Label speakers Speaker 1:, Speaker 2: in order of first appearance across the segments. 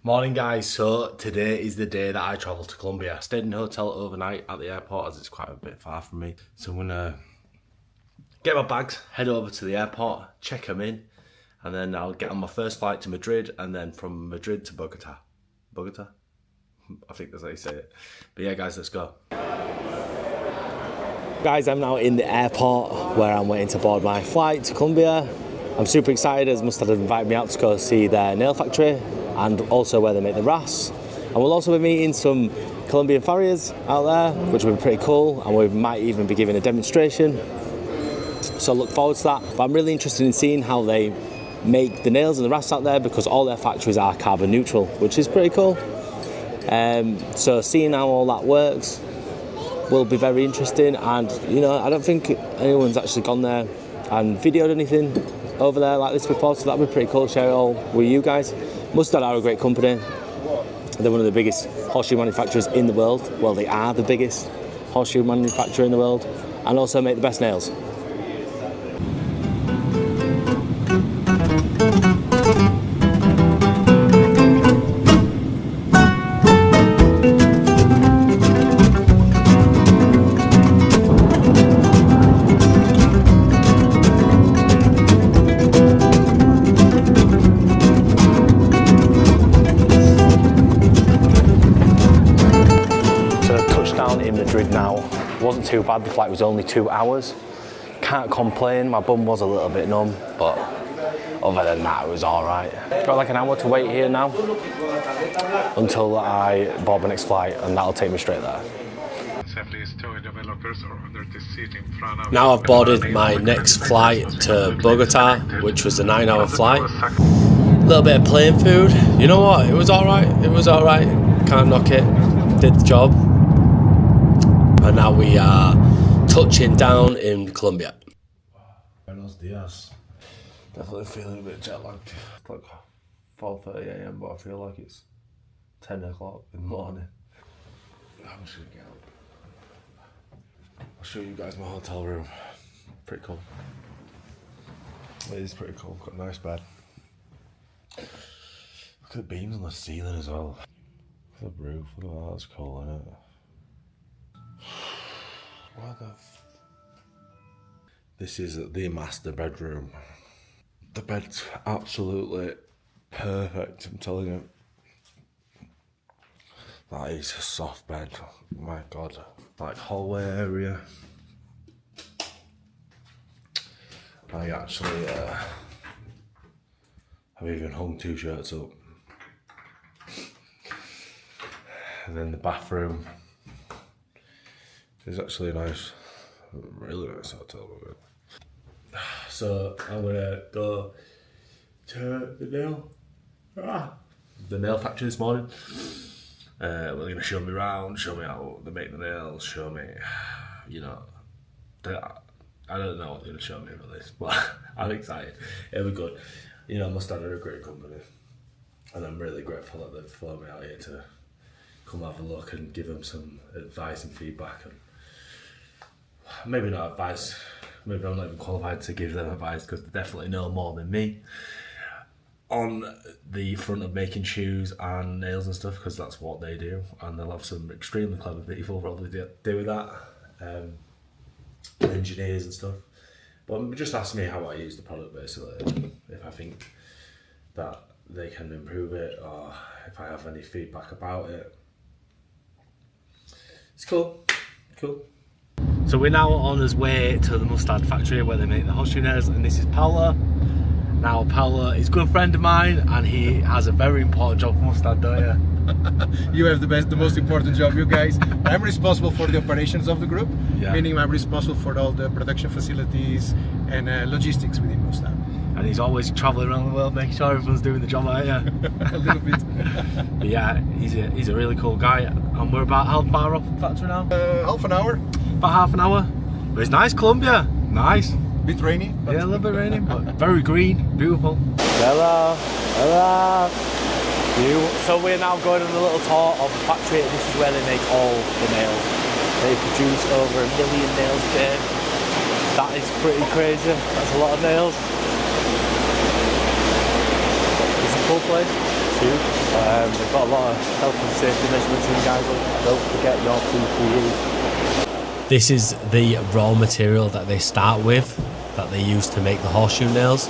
Speaker 1: Morning guys, so today is the day that I travel to Colombia. I stayed in a hotel overnight at the airport as it's quite a bit far from me. So I'm gonna get my bags, head over to the airport, check them in, and then I'll get on my first flight to Madrid, and then from Madrid to Bogota. Bogota? I think that's how you say it. But yeah guys, let's go. Guys, I'm now in the airport where I'm waiting to board my flight to Colombia. I'm super excited as Mustad have invited me out to go see their nail factory and also where they make the ras. And we'll also be meeting some Colombian farriers out there, which will be pretty cool, and we might even be giving a demonstration. So I look forward to that. But I'm really interested in seeing how they make the nails and the ras out there because all their factories are carbon neutral, which is pretty cool. So seeing how all that works will be very interesting, and you know, I don't think anyone's actually gone there and videoed anything over there like this before, so that'd be pretty cool to share it all with you guys. Mustad are a great company. They're one of the biggest horseshoe manufacturers in the world. Well, they are the biggest horseshoe manufacturer in the world, and also make the best nails. In Madrid now, wasn't too bad. The flight was only 2 hours. Can't complain. My bum was a little bit numb, but other than that, it was all right. Got like an hour to wait here now until I board my next flight, and that'll take me straight there. Now I've boarded my next flight to Bogota, which was a 9-hour flight. A little bit of plain food. You know what? It was all right. It was all right. Can't knock it. Did the job. And now we are touching down in Colombia. Buenos dias. Definitely feeling a bit jet lagged. It's like 4:30 AM, but I feel like it's 10 o'clock in the morning. I'm just gonna get up. I'll show you guys my hotel room. Pretty cool. It is pretty cool. Got a nice bed. Look at the beams on the ceiling as well. Look at the roof. Look at that. That's cool, isn't it? What the This is the master bedroom. The bed's absolutely perfect, I'm telling you. That is a soft bed. Oh my god. Like hallway area. I actually I've even hung 2 shirts up. And then the bathroom. It's actually a nice, really nice hotel. So I'm gonna go to the nail factory this morning. We're gonna show me around, show me how they make the nails, show me, you know, I don't know what they're gonna show me for this, but I'm excited. It'll be good. You know, Mustad are a great company, and I'm really grateful that they've flown me out here to come have a look and give them some advice and feedback. And maybe not advice, maybe I'm not even qualified to give them advice because they definitely know more than me on the front of making shoes and nails and stuff, because that's what they do, and they'll have some extremely clever people probably doing that, engineers and stuff. But just ask me how I use the product basically, if I think that they can improve it or if I have any feedback about it. It's cool, cool. So we're now on his way to the Mustad factory where they make the horseshoe nails, and this is Paolo. Now Paolo is a good friend of mine, and he has a very important job for Mustad, don't you?
Speaker 2: You have the most important job, you guys. I'm responsible for the operations of the group, meaning I'm responsible for all the production facilities and logistics within Mustad.
Speaker 1: And he's always travelling around the world making sure everyone's doing the job out here.
Speaker 2: A little bit.
Speaker 1: But yeah, he's a really cool guy, and we're about how far off the factory now?
Speaker 2: Half an hour.
Speaker 1: About half an hour. But it's nice, Colombia. Nice.
Speaker 2: Bit rainy.
Speaker 1: Yeah, a little bit rainy, but very green, beautiful. Hello, hello. So we're now going on a little tour of the factory. This is where they make all the nails. They produce over 1 million nails a day. That is pretty crazy. That's a lot of nails. It's a cool place. tube. They've got a lot of health and safety measurements in, guys. Don't forget your PPE. This is the raw material that they start with, that they use to make the horseshoe nails.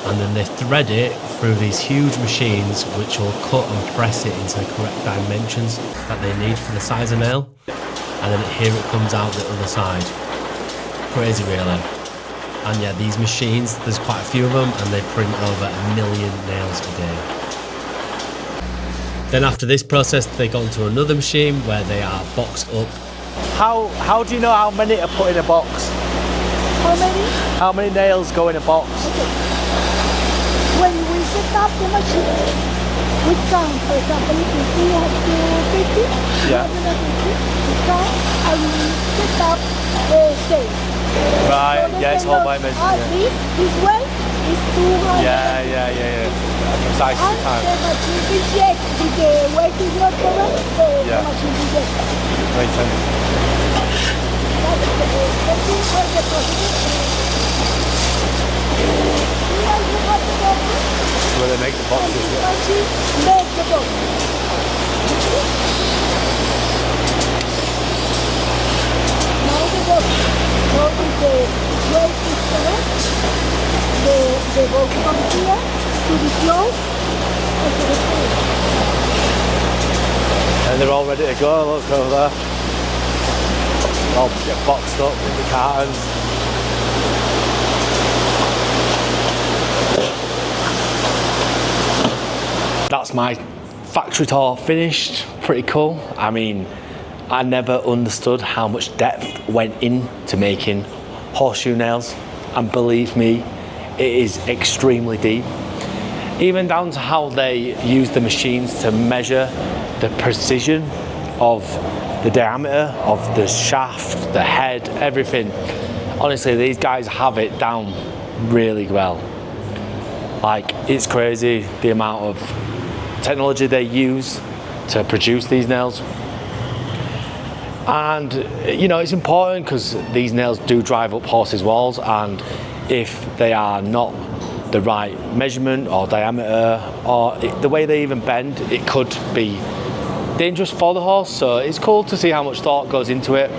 Speaker 1: And then they thread it through these huge machines which will cut and press it into the correct dimensions that they need for the size of nail. And then here it comes out the other side. Crazy really. And yeah, these machines, there's quite a few of them, and they print over 1 million nails a day. Then after this process, they go into another machine where they are boxed up. How do you know how many are put in a box?
Speaker 3: How many?
Speaker 1: How many nails go in a box?
Speaker 3: Okay. When we set up the machine, we count, for example, if we have 250,
Speaker 1: Yeah.
Speaker 3: 250, we count and we set up the stage.
Speaker 1: Right, yes, hold my measurement.
Speaker 3: This way is 200.
Speaker 1: Yeah. Precise
Speaker 3: And
Speaker 1: time.
Speaker 3: the machine rejects if the weight is not correct,
Speaker 1: Yeah.
Speaker 3: the machine rejects.
Speaker 1: Makes sense.
Speaker 3: That's the procedure.
Speaker 1: That's where they make the boxes.
Speaker 3: And this machine makes the box. Now the box. So if the weight is correct, the box comes here to the floor and to the floor.
Speaker 1: And they're all ready to go, look over there. All get boxed up in the cartons. That's my factory tour finished. Pretty cool. I mean, I never understood how much depth went into making horseshoe nails, and believe me, it is extremely deep. Even down to how they use the machines to measure the precision of the diameter of the shaft, the head, everything. Honestly, these guys have it down really well. Like, it's crazy the amount of technology they use to produce these nails. And you know, it's important because these nails do drive up horses' walls, and if they are not the right measurement or diameter, or the way they even bend, it could be dangerous for the horse. So it's cool to see how much thought goes into it.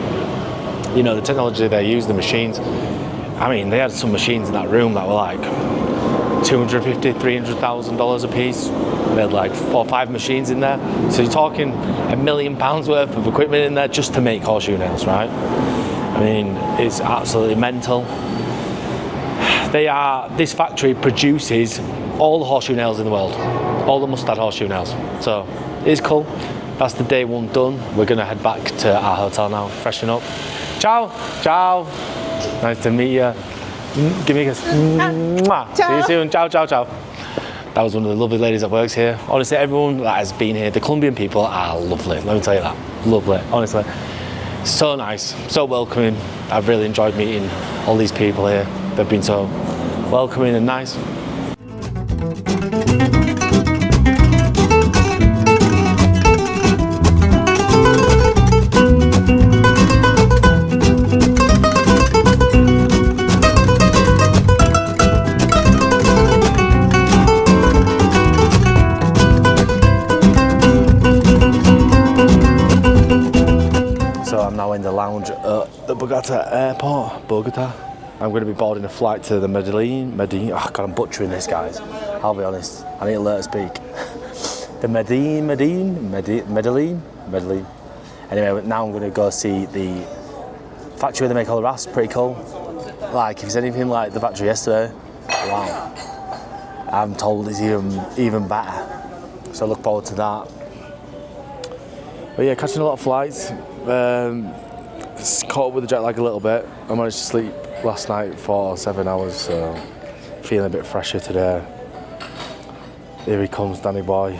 Speaker 1: You know, the technology they use, the machines. I mean, they had some machines in that room that were like $250,000, $300,000 a piece. They had like 4 or 5 machines in there. So you're talking £1 million worth of equipment in there just to make horseshoe nails, right? I mean, it's absolutely mental. This factory produces all the horseshoe nails in the world, all the Mustad horseshoe nails. So it's cool. That's the day one done. We're gonna head back to our hotel now, freshen up. Ciao, ciao. Nice to meet you. Give me a kiss. Mwah. See you soon. Ciao, ciao, ciao. That was one of the lovely ladies that works here. Honestly, everyone that has been here, the Colombian people are lovely. Let me tell you that. Lovely, honestly. So nice, so welcoming. I've really enjoyed meeting all these people here. They've been so welcoming and nice. In the lounge at the Bogota. I'm going to be boarding a flight to the Medellin. Oh God, I'm butchering this, guys. I'll be honest. I need to learn to speak. The Medellin. Anyway, now I'm going to go see the factory where they make all the rasps. Pretty cool. Like, if it's anything like the factory yesterday, wow. I'm told it's even better. So I look forward to that. But yeah, catching a lot of flights. Caught up with the jet lag a little bit. I managed to sleep last night for 7 hours, so feeling a bit fresher today. Here he comes, Danny boy.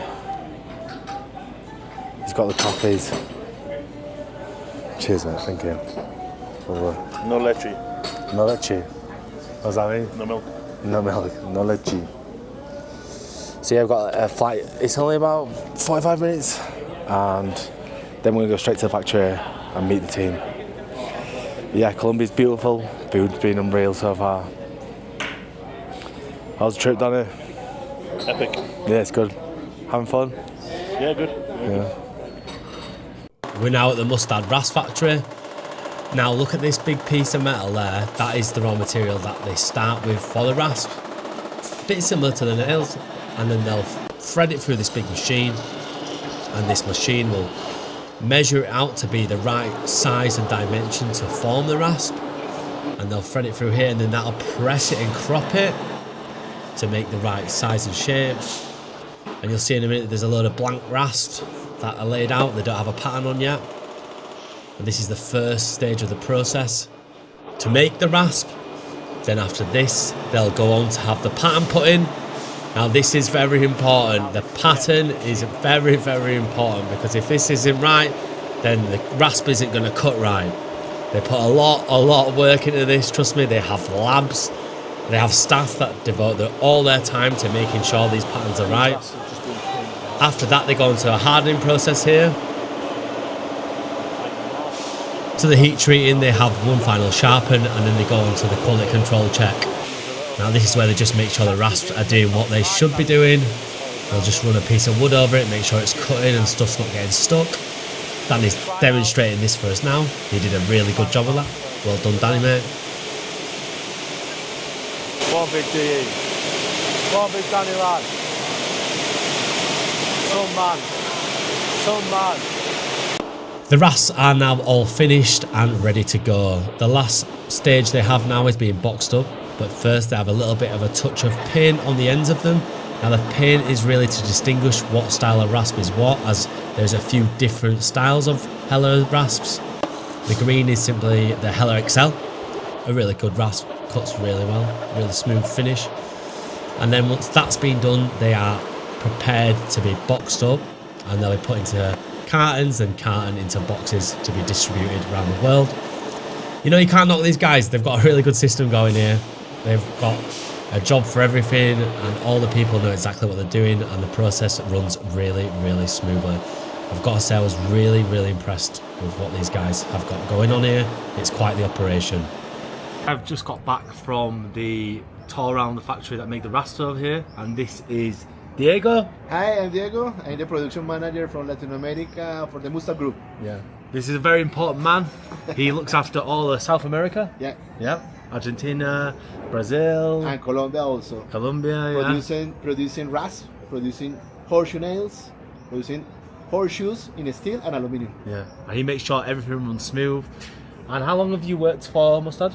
Speaker 1: He's got the coffees. Cheers, mate. Thank you.
Speaker 4: No leche.
Speaker 1: No leche. What does that mean?
Speaker 4: No milk.
Speaker 1: No milk. No leche. So yeah, I've got a flight. It's only about 45 minutes, and then we're going to go straight to the factory and meet the team. Yeah, Colombia's beautiful. Food's been unreal so far. How's the trip, Danny?
Speaker 4: Epic.
Speaker 1: Yeah, it's good. Having fun?
Speaker 4: Yeah, good.
Speaker 1: Yeah. We're now at the Mustad rasp factory. Now look at this big piece of metal there. That is the raw material that they start with for the rasp. A bit similar to the nails, and then they'll thread it through this big machine, and this machine will measure it out to be the right size and dimension to form the rasp, and they'll thread it through here, and then that'll press it and crop it to make the right size and shape. And you'll see in a minute there's a load of blank rasps that are laid out. They don't have a pattern on yet, and this is the first stage of the process to make the rasp. Then after this they'll go on to have the pattern put in. Now this is very important. The pattern is very, very important, because if this isn't right, then the rasp isn't going to cut right. They put a lot of work into this, trust me. They have labs, they have staff that devote all their time to making sure these patterns are right. After that they go into a hardening process here. To the heat treating, they have one final sharpen, and then they go on to the quality control check. Now this is where they just make sure the rasps are doing what they should be doing. They'll just run a piece of wood over it, make sure it's cutting and stuff's not getting stuck. Danny's demonstrating this for us now. He did a really good job of that. Well done, Danny, mate.
Speaker 4: One big DE. One big Danny lad. Some man.
Speaker 1: The rasps are now all finished and ready to go. The last stage they have now is being boxed up. But first they have a little bit of a touch of paint on the ends of them. Now the paint is really to distinguish what style of rasp is what, as there's a few different styles of Heller rasps. The green is simply the Heller XL, a really good rasp, cuts really well, really smooth finish. And then once that's been done, they are prepared to be boxed up, and they'll be put into cartons and cartoned into boxes to be distributed around the world. You know, you can't knock these guys. They've got a really good system going here. They've got a job for everything, and all the people know exactly what they're doing, and the process runs really, really smoothly. I've got to say I was really, really impressed with what these guys have got going on here. It's quite the operation. I've just got back from the tour around the factory that make the rasps over here, and this is Diego.
Speaker 2: Hi, I'm Diego. I'm the production manager from Latin America for the Mustad group.
Speaker 1: Yeah. This is a very important man. He looks after all of South America.
Speaker 2: Yeah.
Speaker 1: Yeah. Argentina, Brazil,
Speaker 2: And Colombia also.
Speaker 1: Colombia. Yeah.
Speaker 2: Producing rasp, producing horseshoe nails, producing horseshoes in steel and aluminium.
Speaker 1: Yeah. And he makes sure everything runs smooth. And how long have you worked for Mustad?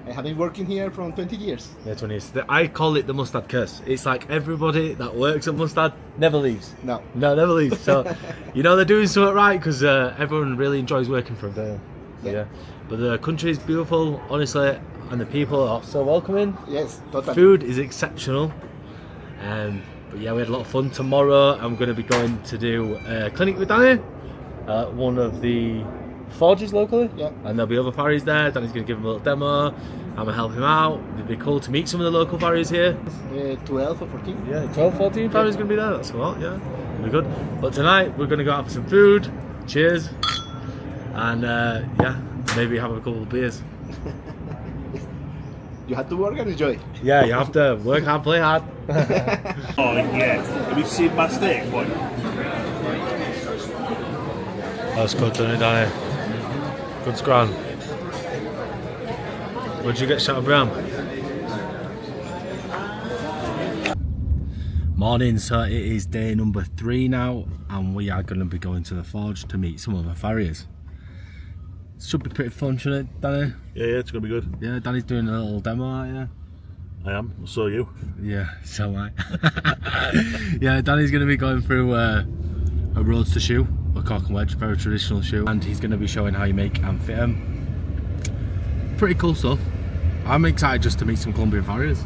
Speaker 2: I have been working here for 20 years.
Speaker 1: Yeah, 20 years. I call it the Mustad curse. It's like everybody that works at Mustad never leaves.
Speaker 2: No,
Speaker 1: never leaves. So, you know they're doing something right, because everyone really enjoys working for them. Yeah. But the country is beautiful, honestly, and the people are so welcoming.
Speaker 2: Yes, totally.
Speaker 1: Food is exceptional. But yeah, we had a lot of fun. Tomorrow I'm going to be going to do a clinic with Danny, one of the forges locally.
Speaker 2: Yeah.
Speaker 1: And there'll be other farriers there. Danny's going to give him a little demo. I'm going to help him out. It'd be cool to meet some of the local farriers here.
Speaker 2: 12 or 14.
Speaker 1: Yeah, 12, 14 farriers going to be there. That's a lot, yeah. It'll be good. But tonight we're going to go out for some food. Cheers. And yeah, maybe have a couple of beers.
Speaker 2: You have to work and enjoy.
Speaker 1: Yeah, you have to work hard, play hard.
Speaker 4: Oh yeah. Have you seen my steak? What?
Speaker 1: That's good, done it, Danny. Good scran. Where'd you get shot of Bram? Morning, so it is day number 3 now, and we are going to be going to the forge to meet some of the farriers. Should be pretty fun, shouldn't it, Danny?
Speaker 4: Yeah, it's gonna be good.
Speaker 1: Yeah, Danny's doing a little demo, aren't you?
Speaker 4: I am. So are you.
Speaker 1: Yeah, so am I. Yeah, Danny's going to be going through a roadster shoe, a cork and wedge, very traditional shoe, and he's going to be showing how you make and fit them. Pretty cool stuff. I'm excited just to meet some Colombian farriers.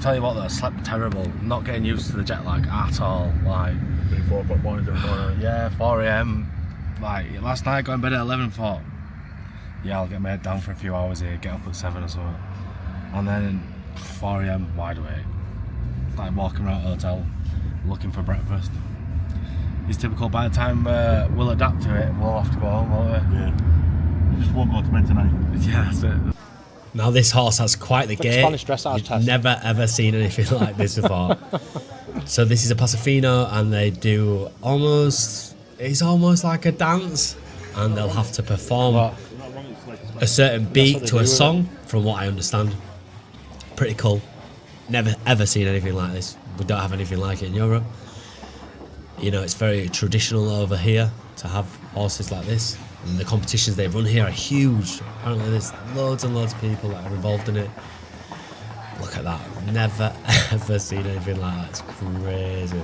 Speaker 1: Tell you what though, I slept terrible. Not getting used to the jet lag at all. Like,
Speaker 4: 4 o'clock morning every morning.
Speaker 1: yeah, 4 AM. Like last night, got in bed at 11, thought, yeah, I'll get my head down for a few hours here, get up at 7 or so. And then 4 AM, wide awake. Like walking around the hotel, looking for breakfast. It's typical. By the time we'll adapt to it, we'll have to go home, won't we?
Speaker 4: Yeah. Just won't go to bed tonight.
Speaker 1: Yeah, that's it. Now this horse has quite the
Speaker 4: Like a
Speaker 1: gait.
Speaker 4: Spanish dressage
Speaker 1: You've
Speaker 4: test.
Speaker 1: never ever seen anything like this before. So this is a Pasofino, and they do it's almost like a dance, and they'll have to perform a certain beat to a song, from what I understand. Pretty cool. Never ever seen anything like this. We don't have anything like it in Europe. You know, it's very traditional over here to have horses like this. And the competitions they run here are huge. Apparently there's loads and loads of people that are involved in it. Look at that. Never ever seen anything like that. It's crazy.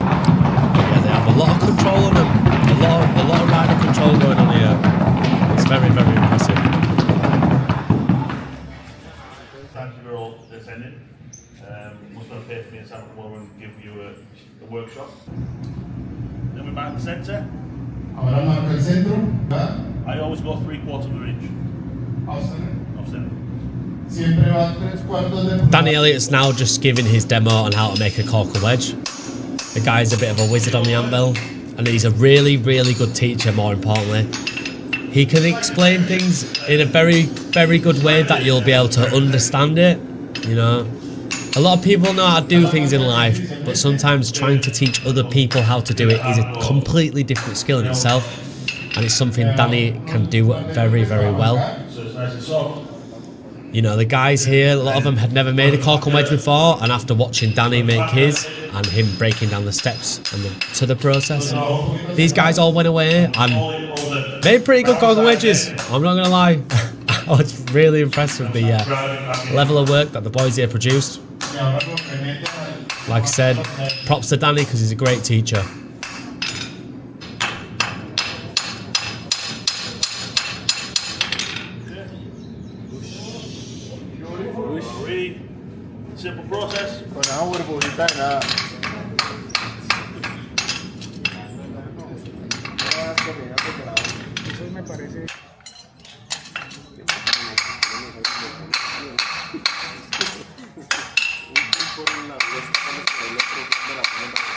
Speaker 1: Yeah, they have a lot of control on them. A lot of rider control going on here. It's very, very impressive.
Speaker 5: Thank you for all attending. Mustad pay for me and Sam come over and give you a workshop. Then we're back at the centre.
Speaker 6: Ahora marca el centro, ¿verdad?
Speaker 5: I always go 3/4 of the range. Offset.
Speaker 6: Siempre va 3/4 de...
Speaker 1: Danny Elliott's now just giving his demo on how to make a corker wedge. The guy's a bit of a wizard on the anvil, and he's a really, really good teacher, more importantly. He can explain things in a very, very good way that you'll be able to understand it, you know. A lot of people know how to do things in life, but sometimes trying to teach other people how to do it is a completely different skill in itself, and it's something Danny can do very, very well.
Speaker 5: So it's nice and soft.
Speaker 1: You know, the guys here, a lot of them had never made a cork and wedge before, and after watching Danny make his and him breaking down the steps and to the process, these guys all went away and made pretty good cork and wedges. I'm not gonna lie. I was really impressed with the level of work that the boys here produced. Like I said, props to Danny because he's a great teacher.
Speaker 5: Really simple process.
Speaker 6: Con agua, burbujita, nada.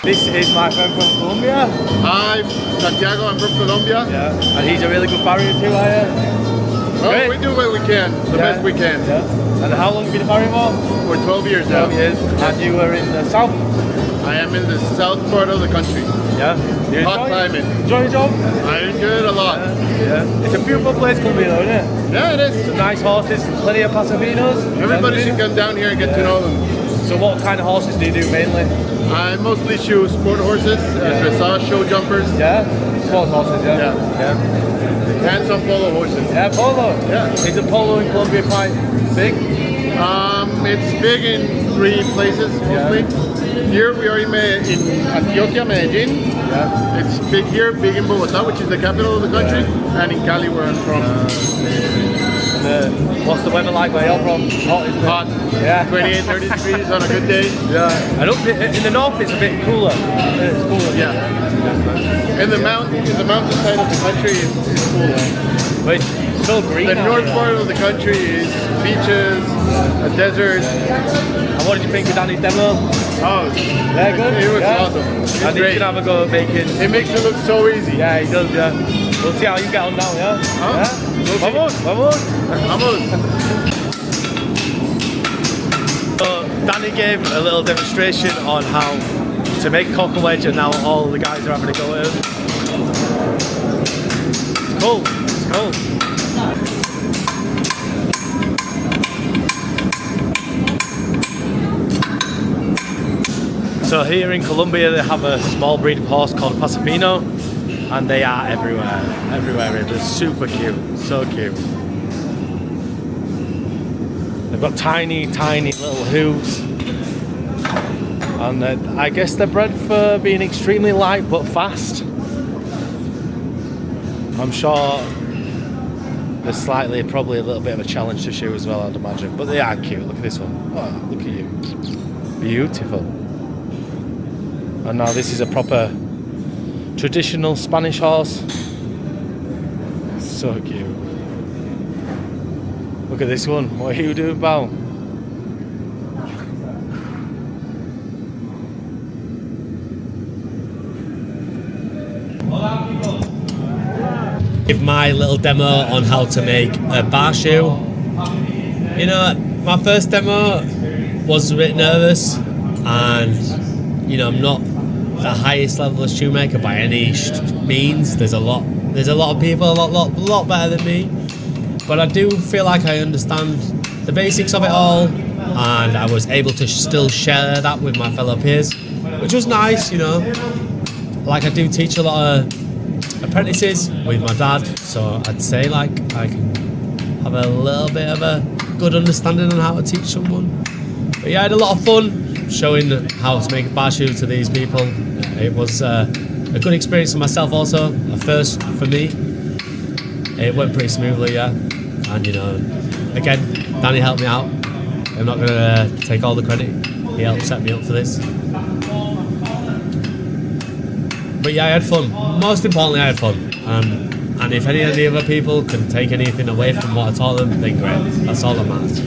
Speaker 4: This is my friend from Colombia.
Speaker 6: Hi, Santiago, I'm from Colombia.
Speaker 4: Yeah. And he's a really good farrier too, are you?
Speaker 6: Well,
Speaker 4: Great.
Speaker 6: we do what we can, the best we can.
Speaker 4: Yeah. And how long have you been farrier for?
Speaker 6: For 12 years now.
Speaker 4: 12 years. And you were in the south?
Speaker 6: I am in the south part of the country.
Speaker 4: Yeah. You
Speaker 6: Hot climate.
Speaker 4: Enjoy your job?
Speaker 6: I enjoy it a lot.
Speaker 4: Yeah. It's a beautiful place, Colombia, though, isn't it?
Speaker 6: Yeah, it is.
Speaker 4: Some nice horses, plenty of Pasofinos.
Speaker 6: Everybody should come down here and get to know them.
Speaker 4: So what kind of horses do you do mainly?
Speaker 6: I mostly shoe sport horses, dressage, show jumpers,
Speaker 4: Yeah? Sports horses, yeah?
Speaker 6: Yeah. and some polo horses.
Speaker 4: Yeah, polo.
Speaker 6: Yeah.
Speaker 4: Is the polo in Colombia quite big?
Speaker 6: It's big in 3 places mostly. Here we are in Antioquia, Medellin.
Speaker 4: Yeah.
Speaker 6: It's big here, big in Bogotá, which is the capital of the country, and in Cali where I'm from.
Speaker 4: What's the weather like where you're from? Hot, isn't it?
Speaker 6: Hot,
Speaker 4: Yeah.
Speaker 6: 28, 30 degrees on a good day.
Speaker 4: Yeah. And up in the north it's a bit cooler. It's cooler.
Speaker 6: Yeah. In the mountainside of the country is cooler.
Speaker 4: But it's so green.
Speaker 6: The
Speaker 4: out
Speaker 6: north
Speaker 4: here.
Speaker 6: part of the country is beaches, a desert.
Speaker 4: And what did you think of Danny's demo?
Speaker 6: Oh,
Speaker 4: Yeah, good?
Speaker 6: it was
Speaker 4: Yeah.
Speaker 6: awesome. It's
Speaker 4: And you
Speaker 6: great.
Speaker 4: can have a go at making.
Speaker 6: It makes it look so easy.
Speaker 4: Yeah, he does, yeah. We'll see how you get on now, yeah?
Speaker 6: Huh?
Speaker 4: Yeah? Vamos, vamos.
Speaker 6: Vamos.
Speaker 1: So Danny gave a little demonstration on how to make a cocker wedge, and now all the guys are having a go at it. It's cool. It's cool. So here in Colombia they have a small breed of horse called Pasofino, and they are everywhere. They're super cute, so cute. They've got tiny, tiny little hooves, and I guess they're bred for being extremely light but fast. I'm sure there's probably a little bit of a challenge to shoe as well, I'd imagine. But they are cute. Look at this one. Oh, look at you. Beautiful. And now this is a proper traditional Spanish horse. So cute. Look at this one. What are you doing, Bao? Hola, amigos. Give my little demo on how to make a bar shoe. You know, my first demo was a bit nervous, and you know, I'm not the highest level of shoemaker by any means. There's a lot of people a lot better than me, but I do feel like I understand the basics of it all, and I was able to still share that with my fellow peers, which was nice. You know, like I do teach a lot of apprentices with my dad, so I'd say like I can have a little bit of a good understanding on how to teach someone. But yeah, I had a lot of fun showing how to make a bar shoe to these people. It was a good experience for myself also, a first for me. It went pretty smoothly, yeah. And you know, again, Danny helped me out. I'm not gonna take all the credit. He helped set me up for this. But yeah, I had fun. Most importantly, I had fun. And if any of the other people can take anything away from what I taught them, then great. That's all that matters.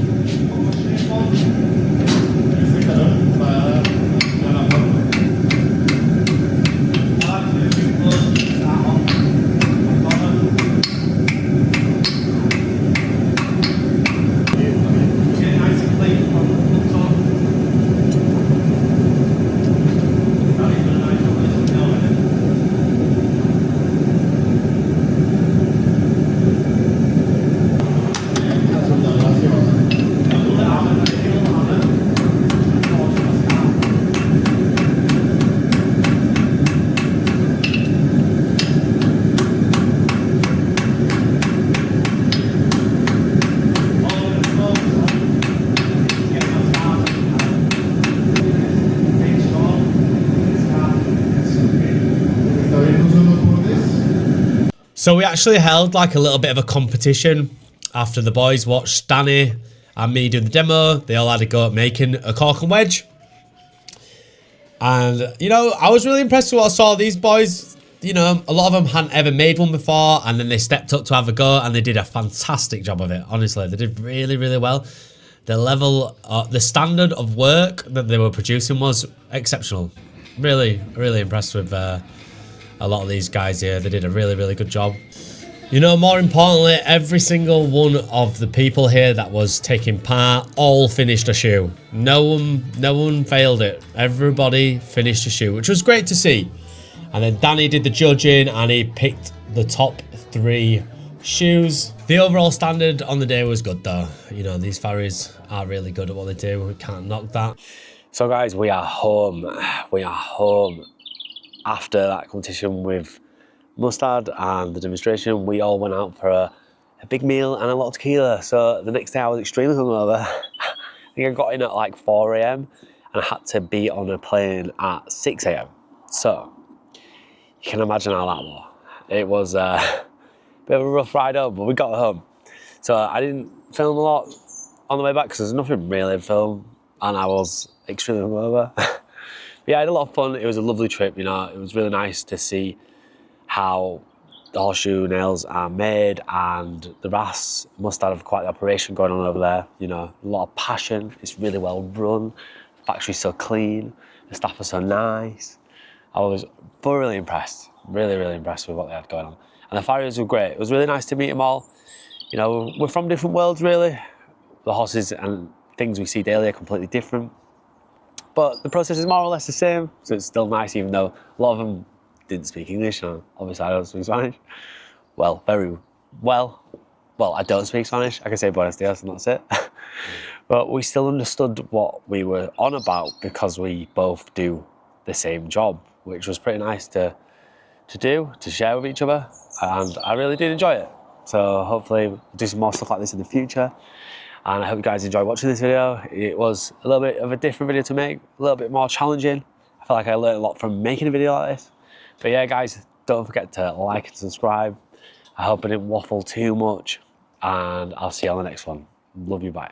Speaker 1: So we actually held like a little bit of a competition after the boys watched Danny and me do the demo. They all had a go at making a cork and wedge. And, you know, I was really impressed with what I saw. These boys, you know, a lot of them hadn't ever made one before, and then they stepped up to have a go, and they did a fantastic job of it. Honestly, they did really, really well. The level, the standard of work that they were producing was exceptional. Really, really impressed with a lot of these guys here. They did a really, really good job. You know, more importantly, every single one of the people here that was taking part all finished a shoe. No one failed it. Everybody finished a shoe, which was great to see. And then Danny did the judging and he picked the top 3 shoes. The overall standard on the day was good though. You know, these farriers are really good at what they do. We can't knock that. So guys, we are home. We are home. After that competition with Mustad and the demonstration, we all went out for a big meal and a lot of tequila. So the next day I was extremely hungover. I think I got in at like 4 AM and I had to be on a plane at 6 AM. So you can imagine how that was. It was a bit of a rough ride home, but we got home. So I didn't film a lot on the way back because there's nothing really to film and I was extremely hungover. Yeah, I had a lot of fun. It was a lovely trip, you know. It was really nice to see how the horseshoe nails are made, and the RAS must have quite the operation going on over there. You know, a lot of passion. It's really well run. The factory's so clean. The staff are so nice. I was thoroughly impressed. Really, really impressed with what they had going on. And the farriers were great. It was really nice to meet them all. You know, we're from different worlds, really. The horses and things we see daily are completely different. But the process is more or less the same, so it's still nice, even though a lot of them didn't speak English, and obviously I don't speak Spanish. Well, very well. Well, I don't speak Spanish. I can say buenos dias and that's it. But we still understood what we were on about because we both do the same job, which was pretty nice to share with each other, and I really did enjoy it. So hopefully we'll do some more stuff like this in the future. And I hope you guys enjoyed watching this video. It was a little bit of a different video to make, a little bit more challenging. I feel like I learned a lot from making a video like this. But yeah, guys, don't forget to like and subscribe. I hope I didn't waffle too much, and I'll see you on the next one. Love you, bye.